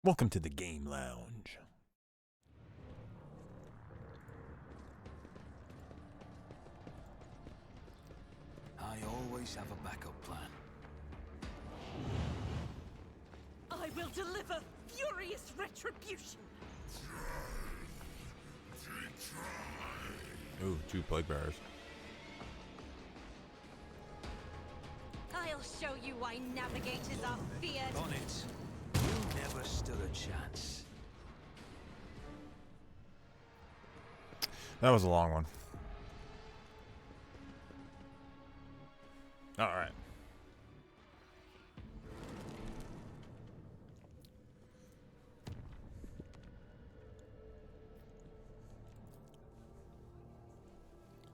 Welcome to the Game Lounge. I always have a backup plan. I will deliver furious retribution. Ooh, 2 plague bearers. I'll show you why navigators are feared. On it. You never stood a chance. That was a long one. All right.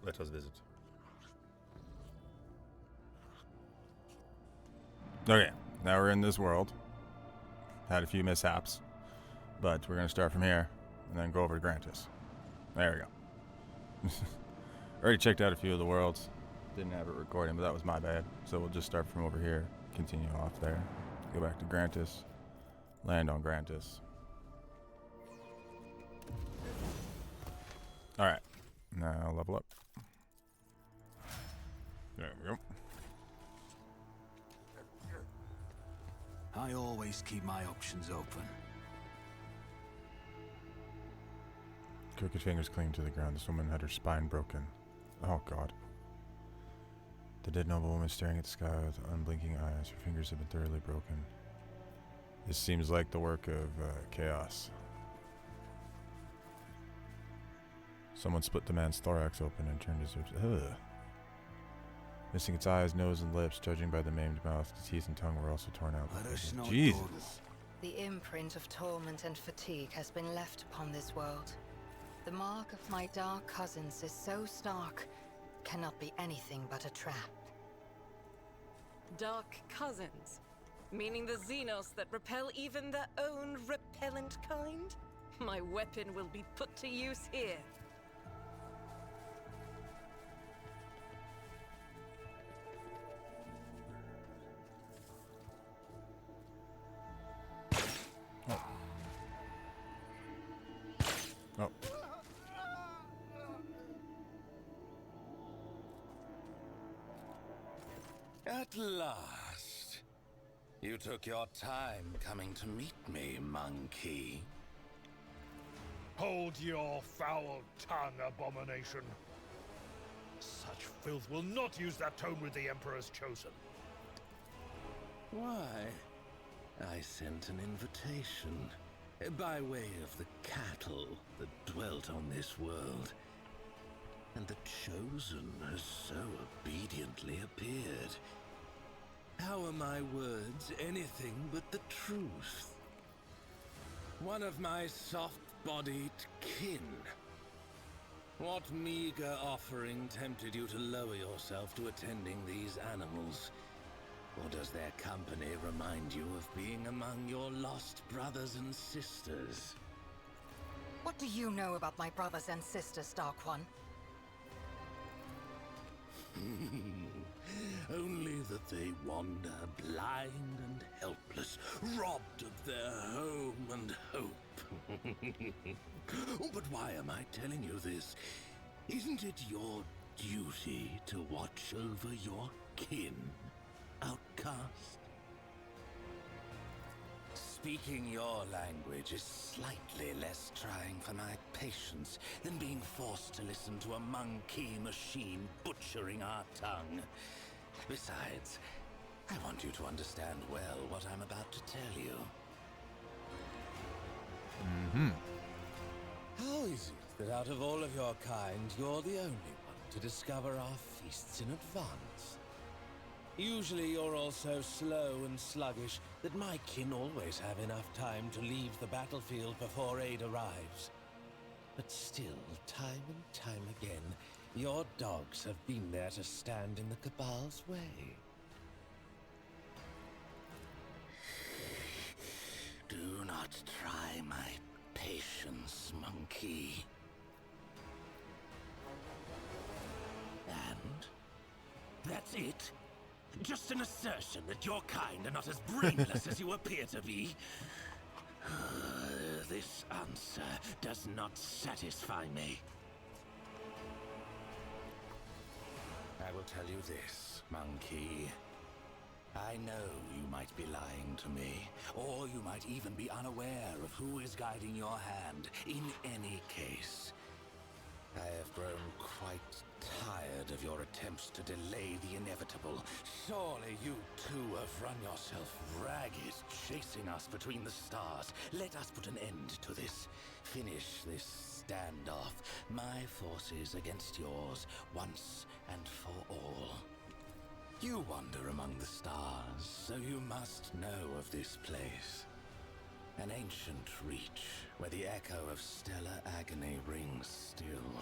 Let us visit. Okay, now we're in this world. Had a few mishaps, but we're going to start from here and then go over to Grantis. There we go. Already checked out a few of the worlds. Didn't have it recording, but that was my bad. So we'll just start from over here, continue off there, go back to Grantis, land on Grantis. Alright, now level up. There we go. I always keep my options open. Crooked fingers clinging to the ground. This woman had her spine broken. Oh god. The dead noble woman staring at the sky with unblinking eyes. Her fingers have been thoroughly broken. This seems like the work of chaos. Someone split the man's thorax open and turned his ribs. Ugh. Missing its eyes, nose, and lips, judging by the maimed mouth, the teeth and tongue were also torn out. Let us not Jesus. dawdle. The imprint of torment and fatigue has been left upon this world. The mark of my dark cousins is so stark, cannot be anything but a trap. Dark cousins? Meaning the xenos that repel even their own repellent kind? My weapon will be put to use here. Oh. At last. You took your time coming to meet me, monkey. Hold your foul tongue, abomination. Such filth will not use that tone with the Emperor's chosen. Why? I sent an invitation by way of the cattle that dwelt on this world. And the chosen has so obediently appeared. How are my words anything but the truth? One of my soft-bodied kin. What meager offering tempted you to lower yourself to attending these animals? Or does their company remind you of being among your lost brothers and sisters? What do you know about my brothers and sisters, Dark One? Only that they wander blind and helpless, robbed of their home and hope. But why am I telling you this? Isn't it your duty to watch over your kin, outcast? Speaking your language is slightly less trying for my patience than being forced to listen to a monkey machine butchering our tongue. Besides, I want you to understand well what I'm about to tell you. How is it that out of all of your kind, you're the only one to discover our feasts in advance? Usually you're all so slow and sluggish that my kin always have enough time to leave the battlefield before aid arrives. But still, time and time again, your dogs have been there to stand in the Cabal's way. Do not try my patience, monkey. And that's it? Just an assertion that your kind are not as brainless as you appear to be. This answer does not satisfy me. I will tell you this, monkey. I know you might be lying to me, or you might even be unaware of who is guiding your hand. In any case, I have grown quite tired of your attempts to delay the inevitable. Surely you too have run yourself ragged, chasing us between the stars. Let us put an end to this. Finish this standoff. My forces against yours, once and for all. You wander among the stars, so you must know of this place. An ancient reach, where the echo of stellar agony rings still.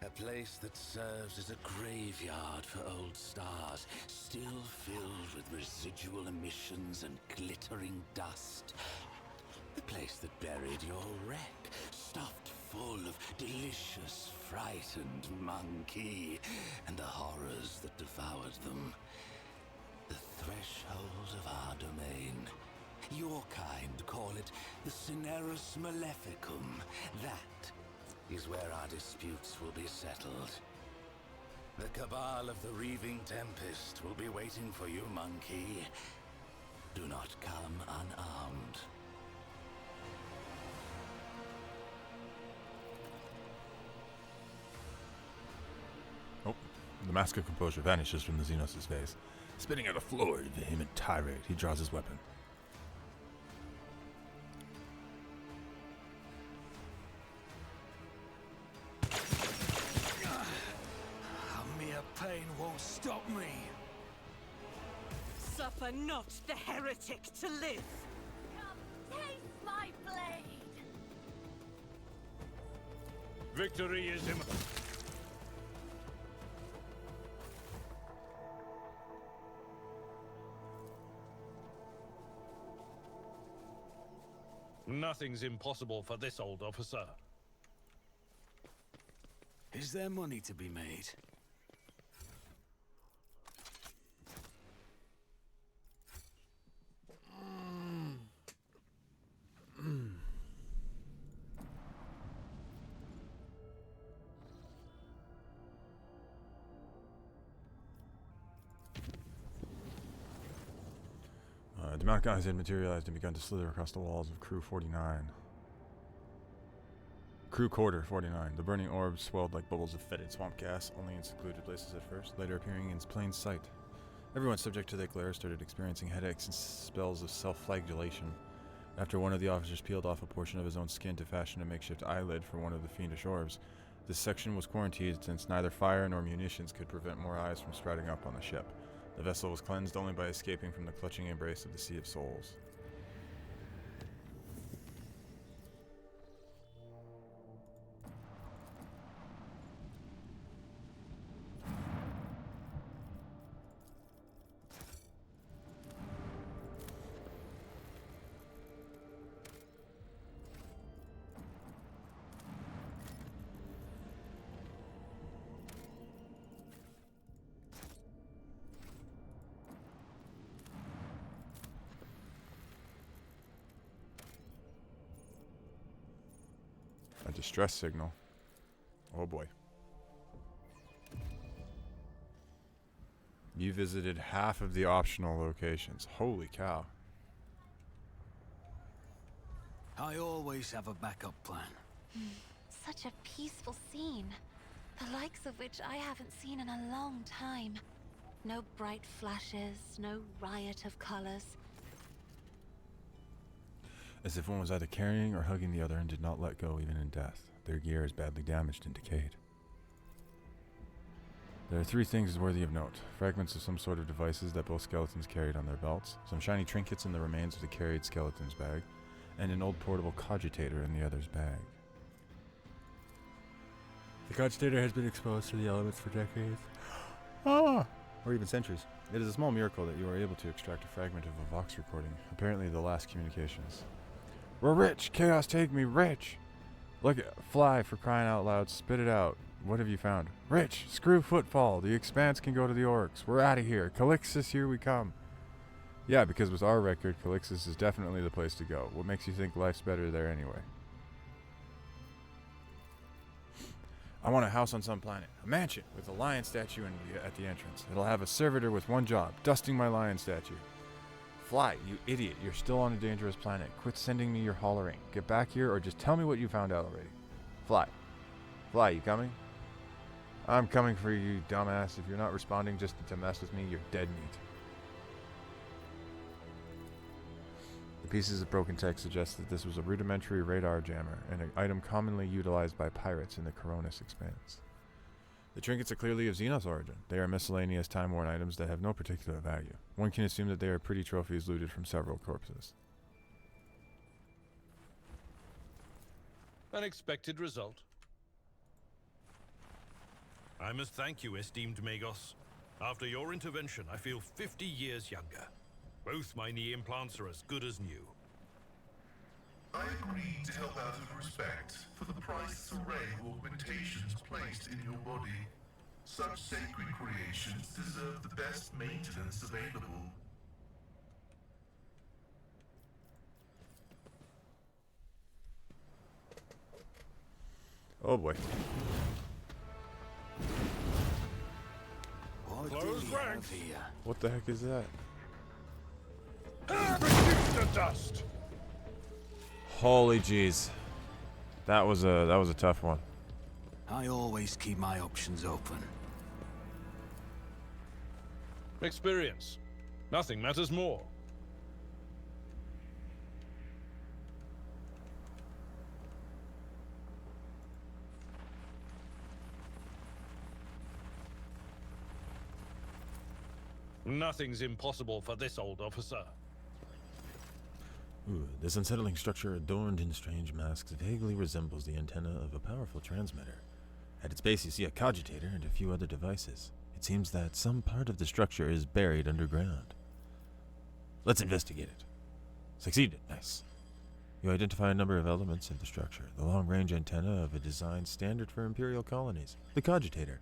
A place that serves as a graveyard for old stars, still filled with residual emissions and glittering dust. The place that buried your wreck, stuffed full of delicious, frightened monkey, and the horrors that devoured them. The threshold of our domain. Your kind call it the Cinerus Maleficum. That is where our disputes will be settled. The cabal of the Reaving Tempest will be waiting for you, monkey. Do not come unarmed. Oh, the mask of composure vanishes from the Xenos' face. Spitting out a florid, vehement tirade, he draws his weapon. A mere pain won't stop me. Suffer not the heretic to live! Come, taste my blade! Victory is imminent. Nothing's impossible for this old officer. Is there money to be made? Demonic eyes had materialized and begun to slither across the walls of Crew 49. Crew Quarter 49. The burning orbs swelled like bubbles of fetid swamp gas, only in secluded places at first, later appearing in plain sight. Everyone subject to the glare started experiencing headaches and spells of self-flagellation. After one of the officers peeled off a portion of his own skin to fashion a makeshift eyelid for one of the fiendish orbs, this section was quarantined since neither fire nor munitions could prevent more eyes from sprouting up on the ship. The vessel was cleansed only by escaping from the clutching embrace of the Sea of Souls. A distress signal. Oh boy. You visited half of the optional locations. Holy cow. I always have a backup plan. Such a peaceful scene. The likes of which I haven't seen in a long time. No bright flashes, no riot of colors. As if one was either carrying or hugging the other and did not let go even in death. Their gear is badly damaged and decayed. There are three things worthy of note. Fragments of some sort of devices that both skeletons carried on their belts, some shiny trinkets in the remains of the carried skeleton's bag, and an old portable cogitator in the other's bag. The cogitator has been exposed to the elements for decades. Or even centuries. It is a small miracle that you are able to extract a fragment of a Vox recording, apparently the last communications. We're rich! Chaos take me, rich! Look, fly, for crying out loud, spit it out. What have you found? Rich! Screw footfall! The expanse can go to the orcs. We're out of here. Calixtus, here we come. Yeah, because with our record, Calixis is definitely the place to go. What makes you think life's better there anyway? I want a house on some planet. A mansion with a lion statue at the entrance. It'll have a servitor with one job, dusting my lion statue. Fly, you idiot. You're still on a dangerous planet. Quit sending me your hollering. Get back here or just tell me what you found out already. Fly. Fly, you coming? I'm coming for you, dumbass. If you're not responding just to mess with me, you're dead meat. The pieces of broken text suggest that this was a rudimentary radar jammer, and an item commonly utilized by pirates in the Coronis Expanse. The trinkets are clearly of Xenos origin. They are miscellaneous time-worn items that have no particular value. One can assume that they are pretty trophies looted from several corpses. Unexpected result. I must thank you, esteemed Magos. After your intervention, I feel 50 years younger. Both my knee implants are as good as new. I agreed to help out of respect for the priceless array of augmentations placed in your body. Such sacred creations deserve the best maintenance available. Oh boy. What Close do we have ranks. here? What the heck is that? Reduce to dust! Holy jeez. That was a tough one. I always keep my options open. Experience. Nothing matters more. Nothing's impossible for this old officer. Ooh, this unsettling structure adorned in strange masks vaguely resembles the antenna of a powerful transmitter. At its base you see a cogitator and a few other devices. It seems that some part of the structure is buried underground. Let's investigate it. Succeeded. Nice. You identify a number of elements of the structure. The long-range antenna of a design standard for Imperial colonies. The cogitator.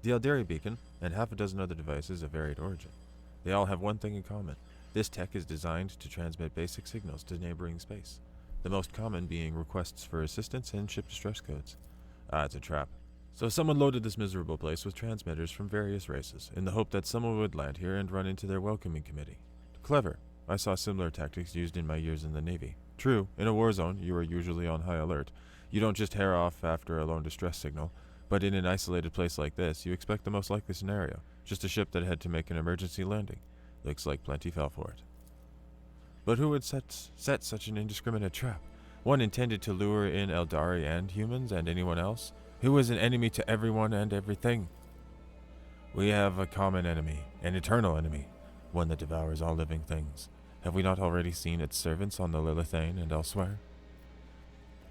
The Alderi beacon, and half a dozen other devices of varied origin. They all have one thing in common. This tech is designed to transmit basic signals to neighboring space, the most common being requests for assistance and ship distress codes. Ah, it's a trap. So someone loaded this miserable place with transmitters from various races, in the hope that someone would land here and run into their welcoming committee. Clever. I saw similar tactics used in my years in the Navy. True, in a war zone, you are usually on high alert. You don't just hair off after a lone distress signal, but in an isolated place like this, you expect the most likely scenario, just a ship that had to make an emergency landing. Looks like plenty fell for it. But who would set such an indiscriminate trap? One intended to lure in Eldari and humans and anyone else? Who is an enemy to everyone and everything? We have a common enemy, an eternal enemy, one that devours all living things. Have we not already seen its servants on the Lilithane and elsewhere?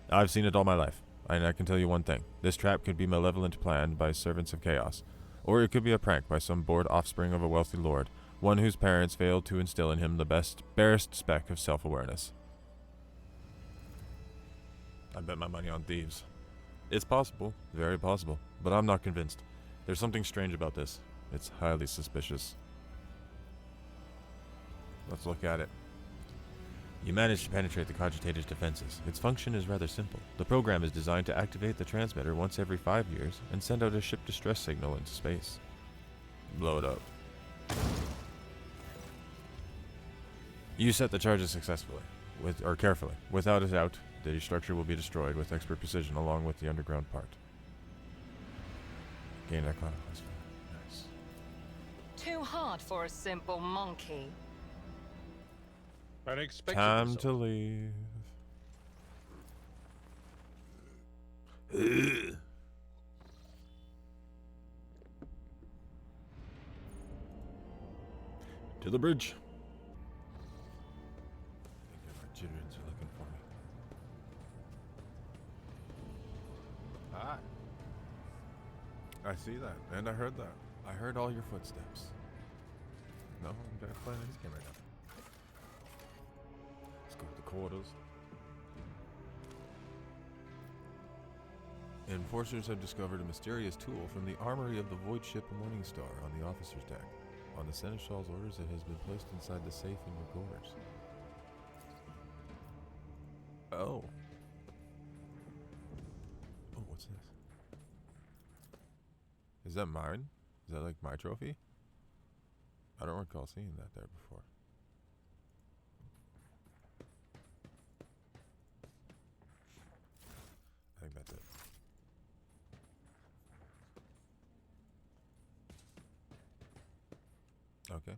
I've seen it all my life, and I can tell you one thing. This trap could be malevolent planned by servants of chaos, or it could be a prank by some bored offspring of a wealthy lord, one whose parents failed to instill in him the barest speck of self-awareness. I bet my money on thieves. It's possible, very possible, but I'm not convinced. There's something strange about this. It's highly suspicious. Let's look at it. You managed to penetrate the cogitator's defenses. Its function is rather simple. The program is designed to activate the transmitter once every 5 years and send out a ship distress signal into space. Blow it up. You set the charges successfully, carefully. Without a doubt, the structure will be destroyed with expert precision along with the underground part. Gain that class. Nice. Too hard for a simple monkey. Unexpected Time result. to leave. To the bridge. I think my children's are looking for me. Hi. I see that, and I heard that. I heard all your footsteps. No, I'm trying to play this game right now. Let's go to the quarters. Enforcers have discovered a mysterious tool from the armory of the void ship Morningstar on the officer's deck. On the Seneschal's orders, it has been placed inside the safe in your quarters. Oh. Oh, what's this? Is that mine? Is that like my trophy? I don't recall seeing that there before. I think that's it. Okay.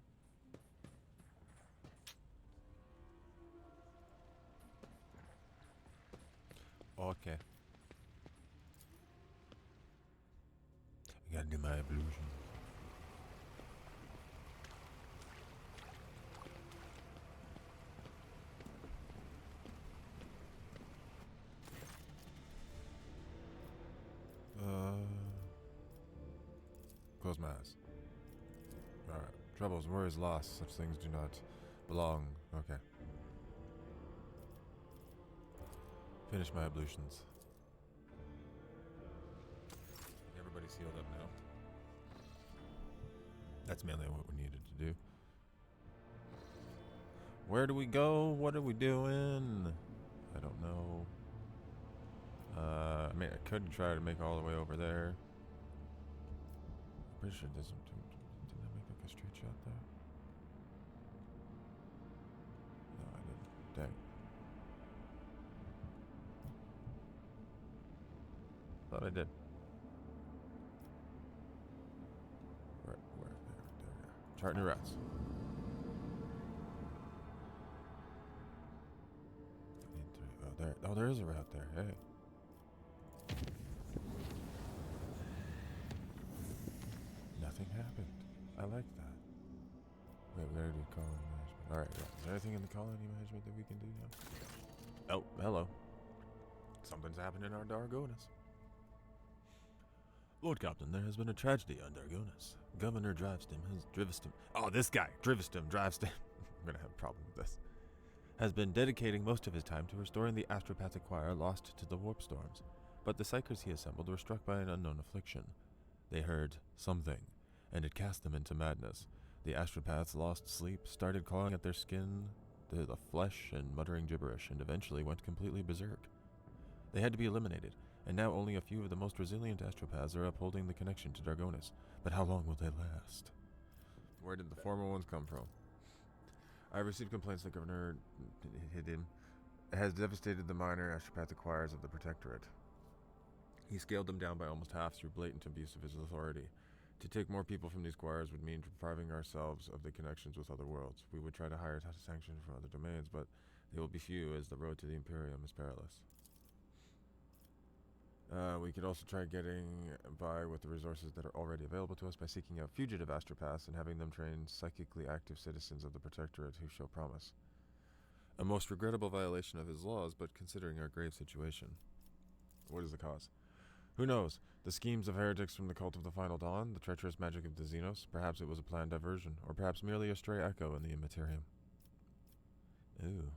Okay. I gotta do my ablution. Close my eyes. Alright. Troubles, worries, loss. Such things do not belong. Okay. Finish my ablutions. Everybody's healed up now. That's mainly what we needed to do. Where do we go? What are we doing? I don't know. I mean, I could try to make all the way over there. Pretty sure it doesn't. Didn't I make like a straight shot there? No, I didn't. Dang. Thought I did. Where? There we go. Chart new routes. Oh, there. Oh, there is a route there. Hey. Nothing happened. I like that. Wait, we gotta do colony management. Alright, yeah. Is there anything in the colony management that we can do now? Oh, hello. Something's happened in our Dargonis. Lord Captain, there has been a tragedy on Dargonis. Governor Drivestim has Drivistim. Oh, this guy! Drivistim, Drivestim. I'm gonna have a problem with this. Has been dedicating most of his time to restoring the astropathic choir lost to the warp storms. But the psychers he assembled were struck by an unknown affliction. They heard something, and it cast them into madness. The astropaths lost sleep, started clawing at their skin, the flesh, and muttering gibberish, and eventually went completely berserk. They had to be eliminated, and now only a few of the most resilient astropaths are upholding the connection to Dargonis. But how long will they last? Where did the former ones come from? I received complaints that Governor Hidim has devastated the minor astropathic choirs of the Protectorate. He scaled them down by almost half through blatant abuse of his authority. To take more people from these choirs would mean depriving ourselves of the connections with other worlds. We would try to hire sanctions from other domains, but they will be few as the road to the Imperium is perilous. We could also try getting by with the resources that are already available to us by seeking out fugitive astropaths and having them train psychically active citizens of the Protectorate who show promise. A most regrettable violation of his laws, but considering our grave situation. What is the cause? Who knows? The schemes of heretics from the Cult of the Final Dawn, the treacherous magic of the Xenos, perhaps it was a planned diversion, or perhaps merely a stray echo in the Immaterium. Ooh.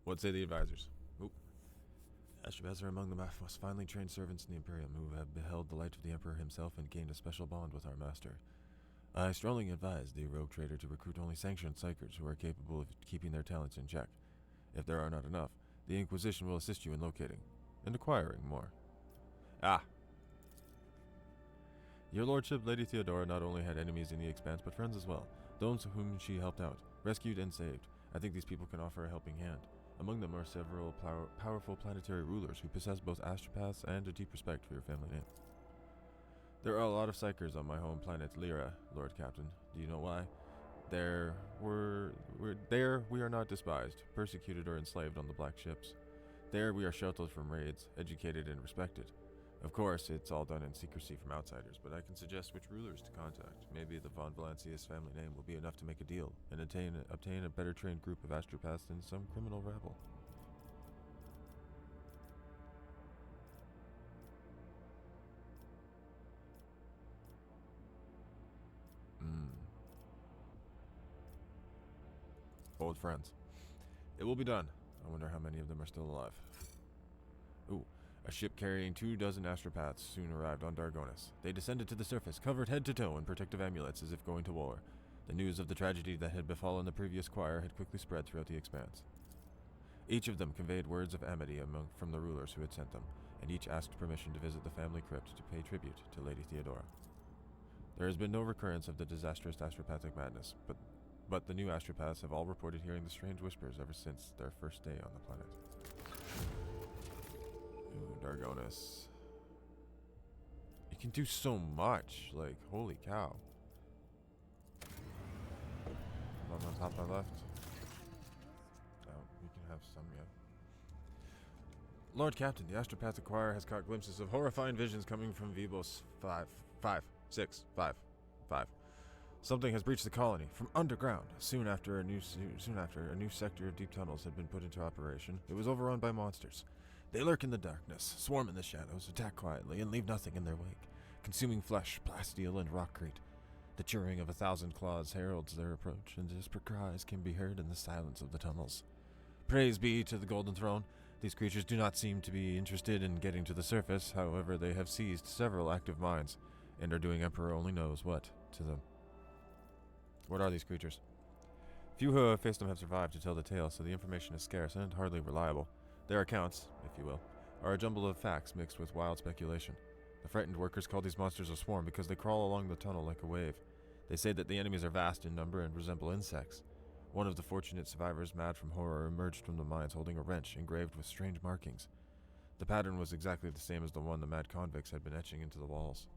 What say the advisors? Oop. Astropaths are among the most finely trained servants in the Imperium who have beheld the light of the Emperor himself and gained a special bond with our master. I strongly advise the rogue trader to recruit only sanctioned psychers who are capable of keeping their talents in check. If there are not enough, the Inquisition will assist you in locating and acquiring more. Ah. Your Lordship, Lady Theodora, not only had enemies in the Expanse, but friends as well. Those whom she helped out, rescued and saved. I think these people can offer a helping hand. Among them are several powerful planetary rulers who possess both astropaths and a deep respect for your family name. There are a lot of psychers on my home planet, Lyra, Lord Captain. Do you know why? There we are not despised, persecuted, or enslaved on the black ships. There we are sheltered from raids, educated and respected. Of course, it's all done in secrecy from outsiders, but I can suggest which rulers to contact. Maybe the von Valancius family name will be enough to make a deal, and obtain a better trained group of astropaths than some criminal rabble. Old friends. It will be done. I wonder how many of them are still alive. Ooh. A ship carrying 24 astropaths soon arrived on Dargonis. They descended to the surface, covered head to toe in protective amulets as if going to war. The news of the tragedy that had befallen the previous choir had quickly spread throughout the expanse. Each of them conveyed words of amity from the rulers who had sent them, and each asked permission to visit the family crypt to pay tribute to Lady Theodora. There has been no recurrence of the disastrous astropathic madness, but the new astropaths have all reported hearing the strange whispers ever since their first day on the planet. Ooh, Dargonis. You can do so much, like, holy cow. One on top I left. Oh, we can have some, yeah. Lord Captain, the astropathic choir has caught glimpses of horrifying visions coming from Vibos 5. Something has breached the colony from underground. Soon after a new sector of deep tunnels had been put into operation, it was overrun by monsters. They lurk in the darkness, swarm in the shadows, attack quietly, and leave nothing in their wake, consuming flesh, plasteel, and rockcrete. The churring of 1,000 claws heralds their approach, and desperate cries can be heard in the silence of the tunnels. Praise be to the Golden Throne. These creatures do not seem to be interested in getting to the surface. However, they have seized several active mines, and are doing Emperor only knows what to them. What are these creatures? Few who have faced them have survived to tell the tale, so the information is scarce and hardly reliable. Their accounts, if you will, are a jumble of facts mixed with wild speculation. The frightened workers call these monsters a swarm because they crawl along the tunnel like a wave. They say that the enemies are vast in number and resemble insects. One of the fortunate survivors, mad from horror, emerged from the mines holding a wrench engraved with strange markings. The pattern was exactly the same as the one the mad convicts had been etching into the walls.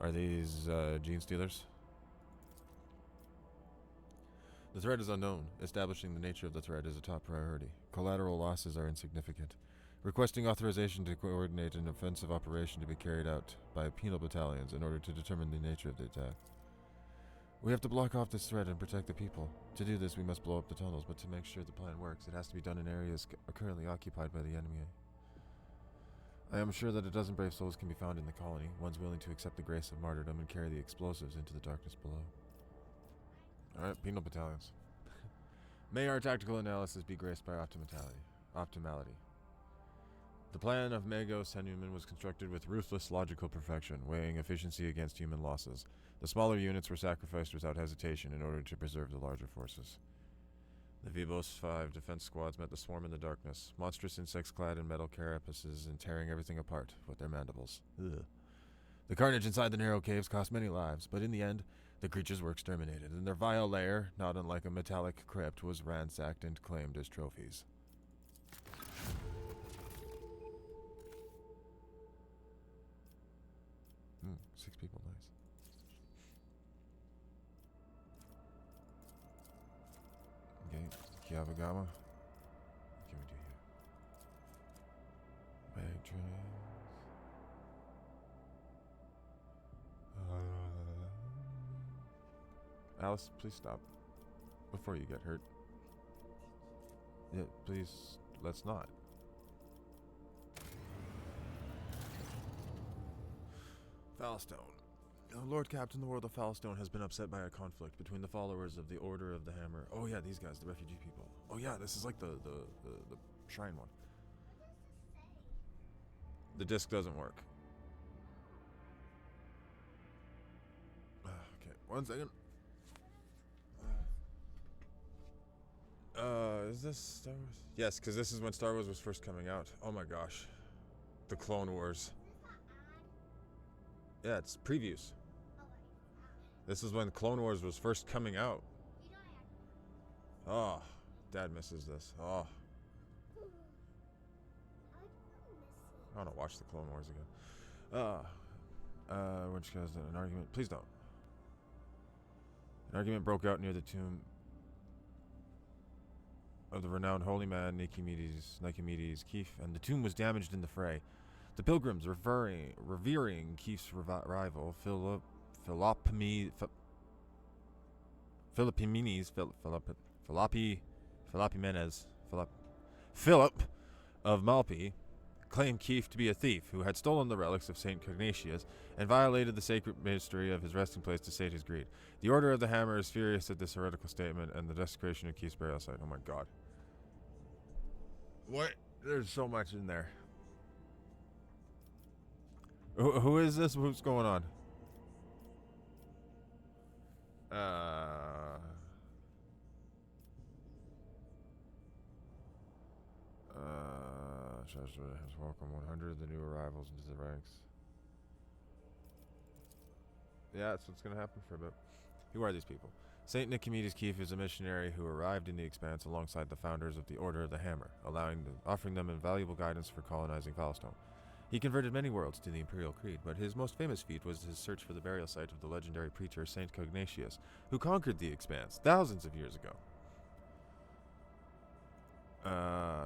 Are these, gene stealers? The threat is unknown. Establishing the nature of the threat is a top priority. Collateral losses are insignificant. Requesting authorization to coordinate an offensive operation to be carried out by penal battalions in order to determine the nature of the attack. We have to block off this threat and protect the people. To do this, we must blow up the tunnels, but to make sure the plan works, it has to be done in areas currently occupied by the enemy. I am sure that a dozen brave souls can be found in the colony, ones willing to accept the grace of martyrdom and carry the explosives into the darkness below. Alright, penal battalions. May our tactical analysis be graced by optimality. The plan of Magos Henuman was constructed with ruthless logical perfection, weighing efficiency against human losses. The smaller units were sacrificed without hesitation in order to preserve the larger forces. The Vibos 5 defense squads met the swarm in the darkness, monstrous insects clad in metal carapaces and tearing everything apart with their mandibles. Ugh. The carnage inside the narrow caves cost many lives, but in the end, the creatures were exterminated, and their vile lair, not unlike a metallic crypt, was ransacked and claimed as trophies. 6 people, nice. Okay, Kiavagama. What can we do here? Bag trains. Alice, please stop. Before you get hurt. Yeah, please, let's not. Foulstone. Lord Captain, the world of Foulstone has been upset by a conflict between the followers of the Order of the Hammer. Oh yeah, these guys, the refugee people. Oh yeah, this is like the shrine one. The disc doesn't work. Okay, 1 second. Is this Star Wars? Yes, because this is when Star Wars was first coming out. Oh my gosh. The Clone Wars. Yeah, it's previews. This is when Clone Wars was first coming out. Oh, Dad misses this. Oh. I want to watch the Clone Wars again. Which has an argument. Please don't. An argument broke out near the tomb of the renowned holy man Nicomedes Keith, and the tomb was damaged in the fray. The pilgrims, revering Keith's rival, Philip of Malpi, claimed Keith to be a thief who had stolen the relics of St. Cognatius and violated the sacred mystery of his resting place to sate his greed. The Order of the Hammer is furious at this heretical statement and the desecration of Keith's burial site. Oh my god. What? There's so much in there. Who is this? What's going on? Treasurer has welcomed 100 of the new arrivals into the ranks. Yeah, that's what's going to happen for a bit. Who are these people? Saint Nicomedes Keefe is a missionary who arrived in the Expanse alongside the founders of the Order of the Hammer, offering them invaluable guidance for colonizing Falstone. He converted many worlds to the Imperial Creed, but his most famous feat was his search for the burial site of the legendary preacher Saint Cognatius, who conquered the Expanse thousands of years ago.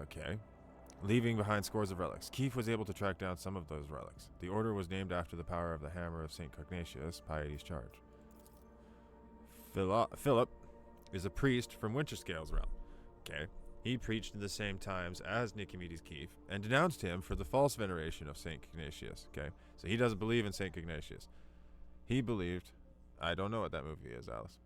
Okay. Leaving behind scores of relics, Keefe was able to track down some of those relics. The order was named after the power of the hammer of Saint Cognatius, Piety's charge. Philip is a priest from Winterscale's realm. Okay. He preached in the same times as Nicomedes Keefe and denounced him for the false veneration of Saint Cognatius. Okay. So he doesn't believe in Saint Cognatius. He believed... I don't know what that movie is, Alice.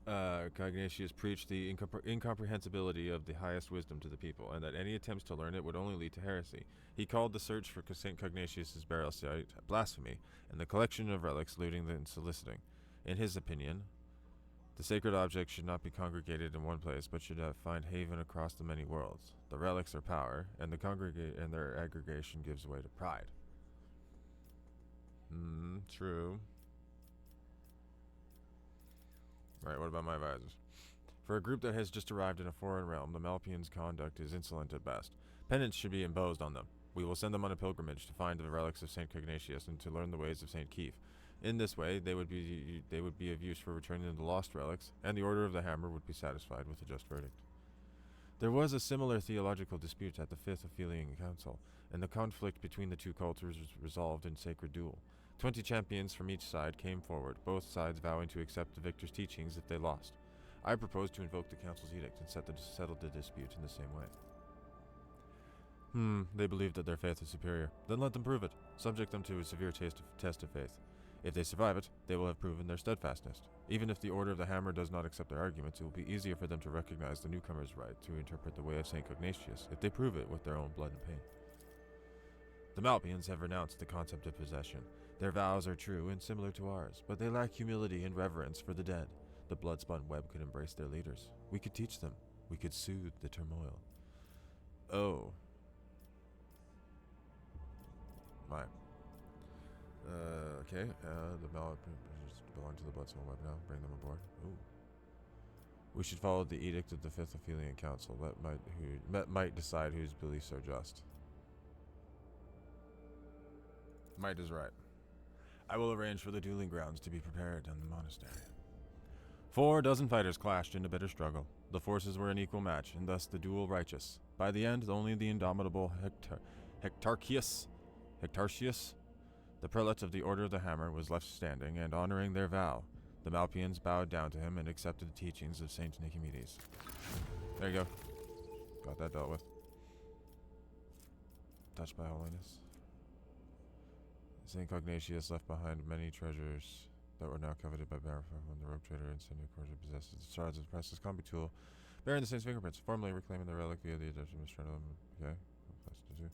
Cognatius preached the incomprehensibility of the highest wisdom to the people, and that any attempts to learn it would only lead to heresy. He called the search for St. Cognatius' burial site blasphemy, and the collection of relics looting and soliciting. In his opinion, the sacred objects should not be congregated in one place, but should find haven across the many worlds. The relics are power, and their aggregation gives way to pride. True. Right, what about my advisors? For a group that has just arrived in a foreign realm, the Malpians' conduct is insolent at best. Penance should be imposed on them. We will send them on a pilgrimage to find the relics of St. Cognatius and to learn the ways of St. Keefe. In this way, they would be of use for returning the lost relics, and the Order of the Hammer would be satisfied with a just verdict. There was a similar theological dispute at the Fifth Aphelian Council, and the conflict between the two cultures was resolved in sacred duel. 20 champions from each side came forward, both sides vowing to accept the victor's teachings if they lost. I proposed to invoke the council's edict and settle the dispute in the same way. They believe that their faith is superior. Then let them prove it. Subject them to a severe test of faith. If they survive it, they will have proven their steadfastness. Even if the Order of the Hammer does not accept their arguments, it will be easier for them to recognize the newcomer's right to interpret the way of St. Cognatius if they prove it with their own blood and pain. The Malpians have renounced the concept of possession. Their vows are true and similar to ours, but they lack humility and reverence for the dead. The blood-spun web could embrace their leaders. We could teach them. We could soothe the turmoil. Oh. My. Okay. The Malpians belong to the blood-spun web now. Bring them aboard. Ooh. We should follow the edict of the Fifth Aphelian Council. That might decide whose beliefs are just. Might is right. I will arrange for the dueling grounds to be prepared in the monastery. 4 dozen fighters clashed in a bitter struggle. The forces were an equal match, and thus the duel righteous. By the end, only the indomitable Hectarchius, the prelate of the Order of the Hammer, was left standing, and honoring their vow, the Malpians bowed down to him and accepted the teachings of Saint Nicomedes. There you go. Got that dealt with. Touched by holiness. St. Cognatius left behind many treasures that were now coveted by Barophone when the rogue trader and sinew porter possesses the shards of the precious combi tool, bearing the saint's fingerprints, formally reclaiming the relic via the addition of Stratolum. Okay, that's to do.